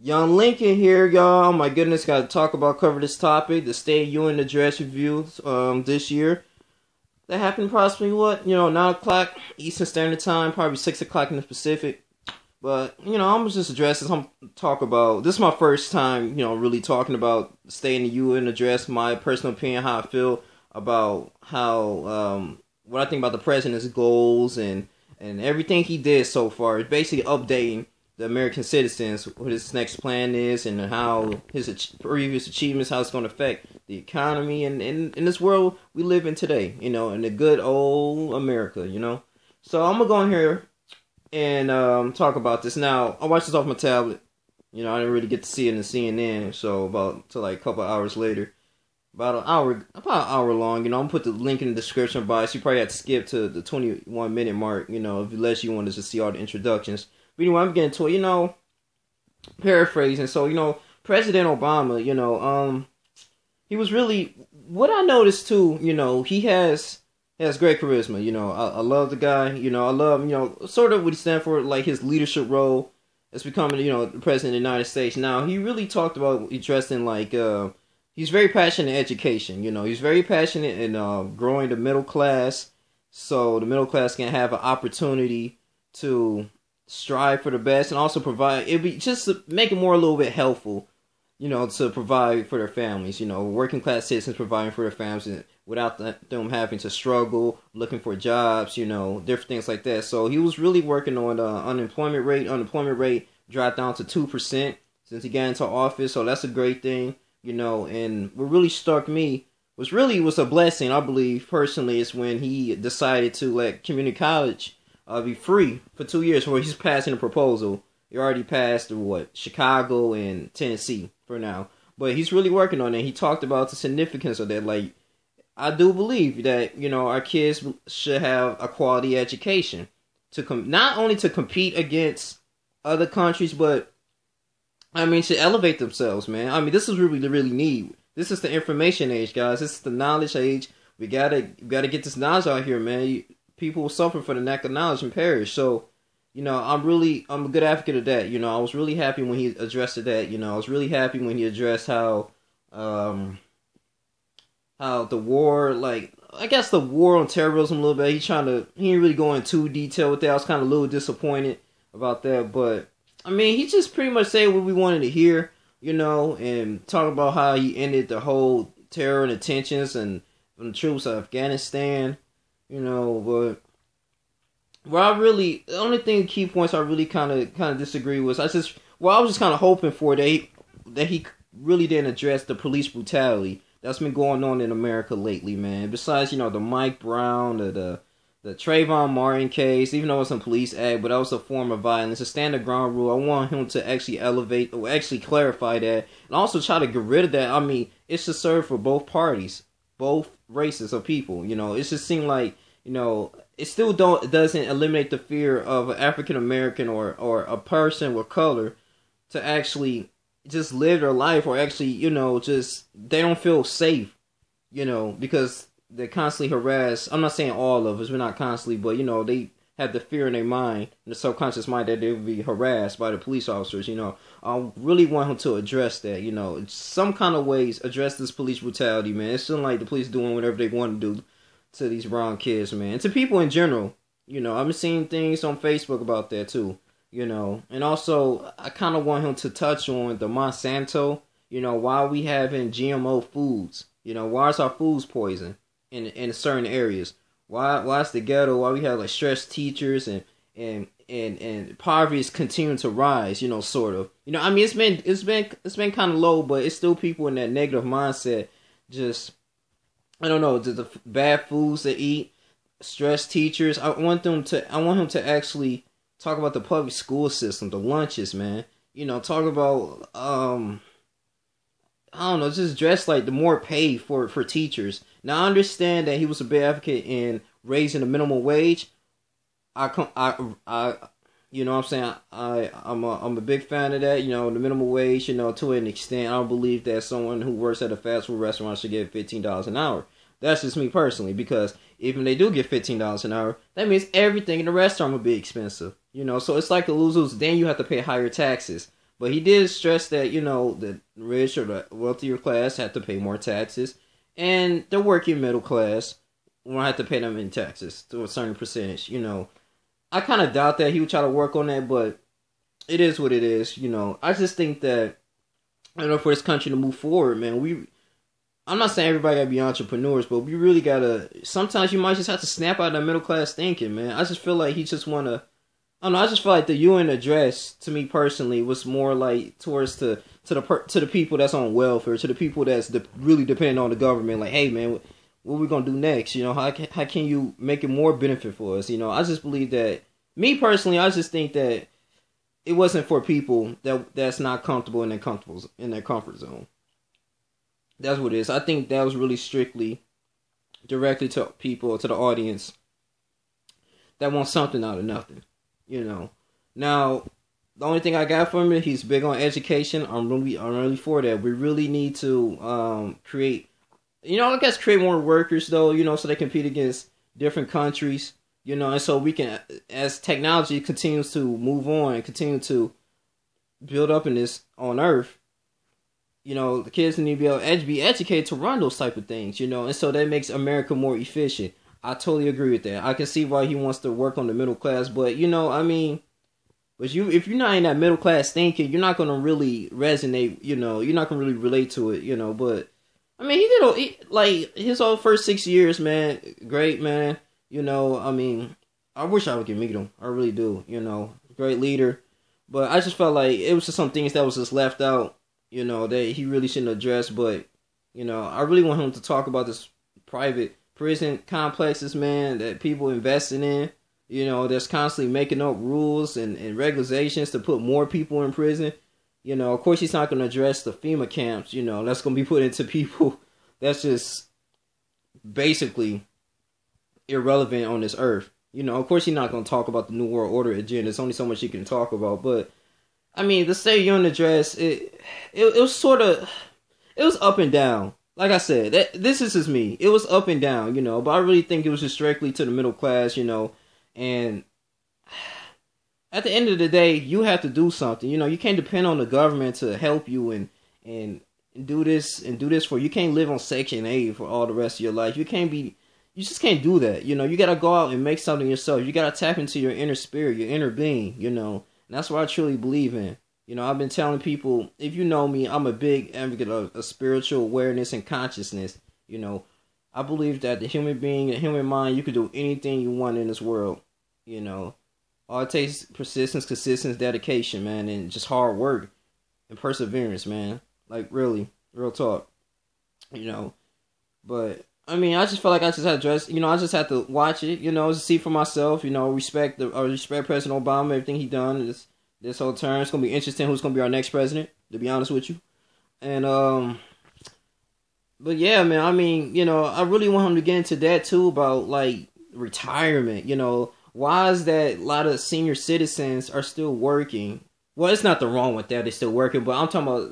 Young Lincoln here, y'all. My goodness, got to cover this topic, the State UN Address reviews this year. That happened approximately 9 o'clock Eastern Standard Time, probably 6 o'clock in the Pacific. But, I'm gonna just address this. This is my first time, really talking about the State in the UN Address, my personal opinion, how I feel about what I think about the president's goals and everything he did so far. It's basically updating the American citizens what his next plan is and how his previous achievements, how it's going to affect the economy and in this world we live in today, in the good old America. So I'm going to go in here and talk about this. Now, I watched this off my tablet. I didn't really get to see it in CNN, so a couple hours later. About an hour long. I'm going to put the link in the description box. You probably have to skip to the 21-minute mark, unless you wanted to see all the introductions. But anyway, I'm getting to it, paraphrasing. So, President Obama, he was really, what I noticed too, he has great charisma. I love the guy. I love, sort of what he stands for, like his leadership role as becoming, the president of the United States. Now, he really talked about addressing, he's very passionate in education. He's very passionate in growing the middle class, so the middle class can have an opportunity to strive for the best and also provide. It'd be just to make it more a little bit helpful, to provide for their families. Working class citizens providing for their families without them having to struggle, looking for jobs, different things like that. So he was really working on the unemployment rate. Unemployment rate dropped down to 2% since he got into office, so that's a great thing. And what really struck me was a blessing, I believe, personally, is when he decided to let community college be free for 2 years, where he's passing a proposal. He already passed Chicago and Tennessee for now. But he's really working on it. He talked about the significance of that. I do believe that, our kids should have a quality education not only to compete against other countries, but to elevate themselves, man. This is what we really need. This is the information age, guys. This is the knowledge age. We gotta get this knowledge out here, man. People will suffer for the lack of knowledge and perish. So, I'm a good advocate of that. I was really happy when he addressed that. I was really happy when he addressed how the war, the war on terrorism a little bit. He didn't really go into too detail with that. I was kind of a little disappointed about that, but he just pretty much said what we wanted to hear, and talk about how he ended the whole terror and tensions and from the troops of Afghanistan. But the only key points I really kind of disagree was I was just kind of hoping for that he really didn't address the police brutality that's been going on in America lately, man. Besides, the Mike Brown, the Trayvon Martin case, even though it's a police act, but that was a form of violence, a standard ground rule. I want him to actually elevate or actually clarify that and also try to get rid of that. It should serve for both parties, both races of people. It just seemed like, it still doesn't eliminate the fear of an African American or a person with color to actually just live their life, or actually, just they don't feel safe, because they're constantly harassed. I'm not saying all of us, we're not constantly, but they have the fear in their mind, in the subconscious mind, that they will be harassed by the police officers. I really want him to address that. Some kind of ways address this police brutality, man. It's not like the police doing whatever they want to do to these brown kids, man, and to people in general. I've been seeing things on Facebook about that too. And also I kind of want him to touch on the Monsanto. Why we having GMO foods? Why is our foods poison in certain areas? Why is the ghetto? Why we have stressed teachers and poverty is continuing to rise? Sort of. It's been kind of low, but it's still people in that negative mindset. Just, I don't know, the bad foods to eat, stressed teachers. I want him to actually talk about the public school system, the lunches, man. Talk about I don't know, just dress the more pay for teachers. Now I understand that he was a big advocate in raising the minimum wage. You know what I'm saying? I'm a big fan of that. The minimum wage, to an extent. I don't believe that someone who works at a fast food restaurant should get $15 an hour. That's just me personally, because even if they do get $15 an hour, that means everything in the restaurant will be expensive. So it's like a lose-lose. Then you have to pay higher taxes. But he did stress that, the rich or the wealthier class had to pay more taxes, and the working middle class won't have to pay them in taxes to a certain percentage. I kind of doubt that he would try to work on that, but it is what it is. I just think that, for this country to move forward, man, I'm not saying everybody gotta be entrepreneurs, but we really gotta. Sometimes you might just have to snap out of that middle class thinking, man. I just feel like he just wanna. I don't know. I just feel like the UN address, to me personally, was more like towards to the people that's on welfare, to the people that's really depending on the government. Like, hey, man, what we gonna do next? How can you make it more benefit for us? I just believe that. Me personally, I just think that it wasn't for people that's not comfortable in their comfort zone. That's what it is. I think that was really strictly directly to people, to the audience that want something out of nothing. Now, the only thing I got from it, he's big on education. I'm really for that. We really need to create more workers though, so they compete against different countries, and so we can, as technology continues to move on and continue to build up in this on Earth, the kids need to be able to be educated to run those type of things, and so that makes America more efficient. I totally agree with that. I can see why he wants to work on the middle class, but if you're not in that middle class thinking, you're not gonna really resonate. You're not gonna really relate to it. But he did his whole first 6 years, man. Great, man. I wish I could meet him. I really do. Great leader, but I just felt like it was just some things that was just left out. That he really shouldn't address. But I really want him to talk about this private prison complexes, man, that people investing in. That's constantly making up rules and regulations to put more people in prison. Of course, he's not going to address the FEMA camps. That's going to be put into people that's just basically irrelevant on this earth. Of course, he's not going to talk about the New World Order agenda. There's only so much he can talk about. But the State of the Union address, it was up and down. Like I said, this is just me. It was up and down, but I really think it was just strictly to the middle class, and at the end of the day, you have to do something. You can't depend on the government to help you and do this for you. You can't live on Section 8 for all the rest of your life. You just can't do that. You got to go out and make something yourself. You got to tap into your inner spirit, your inner being, and that's what I truly believe in. I've been telling people, if you know me, I'm a big advocate of spiritual awareness and consciousness. I believe that the human being, the human mind, you can do anything you want in this world. All it takes is persistence, consistency, dedication, man, and just hard work and perseverance, man. Like, really, real talk. But I just felt like I just had to dress. I just had to watch it. To see for myself. Respect President Obama, everything he done this whole term. It's gonna be interesting who's gonna be our next president, to be honest with you. And but yeah, man, I really want him to get into that too, about like retirement. Why is that a lot of senior citizens are still working? Well, it's not the wrong with that, they're still working, but I'm talking about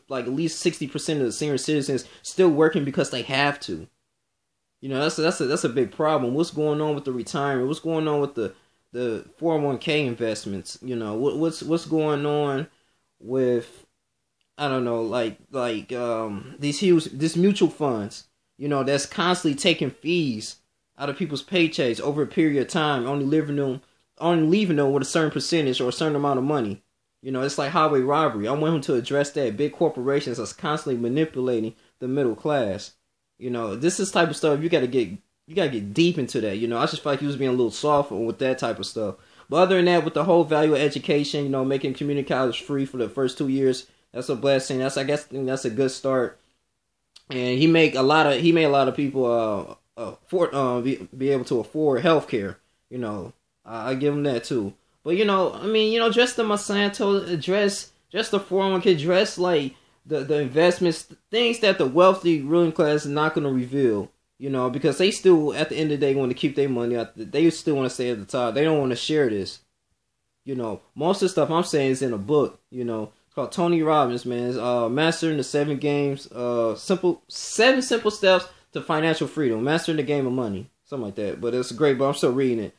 like at least 60% of the senior citizens still working because they have to. That's a big problem. What's going on with the retirement? What's going on with the 401k investments? What's going on with, I don't know, these mutual funds, that's constantly taking fees out of people's paychecks over a period of time, only leaving them with a certain percentage or a certain amount of money. It's like highway robbery. I want him to address that. Big corporations that's constantly manipulating the middle class. This is type of stuff you gotta get deep into that. I just feel like he was being a little soft with that type of stuff. But other than that, with the whole value of education, making community college free for the first 2 years, that's a blessing. I guess that's a good start. And he made a lot of people be able to afford healthcare. I give him that too. But dress the Monsanto, dress the 401k, dress like the investments, things that the wealthy ruling class is not going to reveal. Because they still, at the end of the day, want to keep their money out. They still want to stay at the top. They don't want to share this. Most of the stuff I'm saying is in a book. It's called Tony Robbins, man. It's Mastering the 7 Games, 7 Simple Steps to Financial Freedom. Mastering the Game of Money. Something like that. But it's great, but I'm still reading it.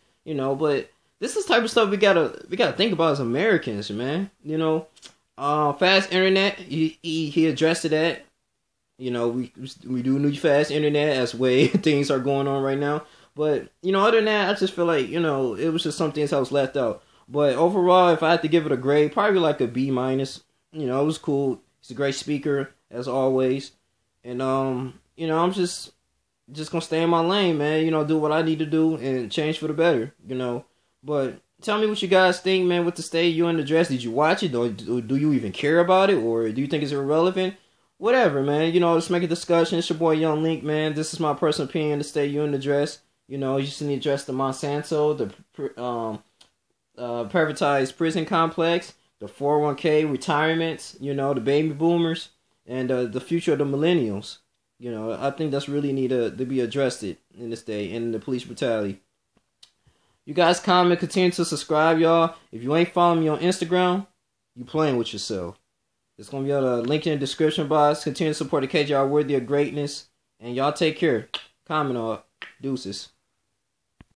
But this is the type of stuff we gotta think about as Americans, man. You know, fast internet. He addressed that. You know, we do need fast internet as way things are going on right now. But you know, other than that, I just feel like, you know, it was just some things I was left out. But overall, if I had to give it a grade, probably like a B minus. You know, it was cool. He's a great speaker as always, and you know, I'm just gonna stay in my lane, man. You know, do what I need to do and change for the better. You know, but tell me what you guys think, man. With the State UN address, did you watch it, or do you even care about it, or do you think it's irrelevant? Whatever, man. You know, let's make a discussion. It's your boy Young Link, man. This is my personal opinion. The State UN address. You know, you should address the Monsanto, the privatized prison complex, the 401k retirements. You know, the baby boomers, and the future of the millennials. You know, I think that's really need to be addressed in this day, and the police brutality. You guys comment, continue to subscribe, y'all. If you ain't following me on Instagram, you playing with yourself. It's going to be on the link in the description box. Continue to support the KJR Worthy of Greatness. And y'all take care. Comment on. Deuces.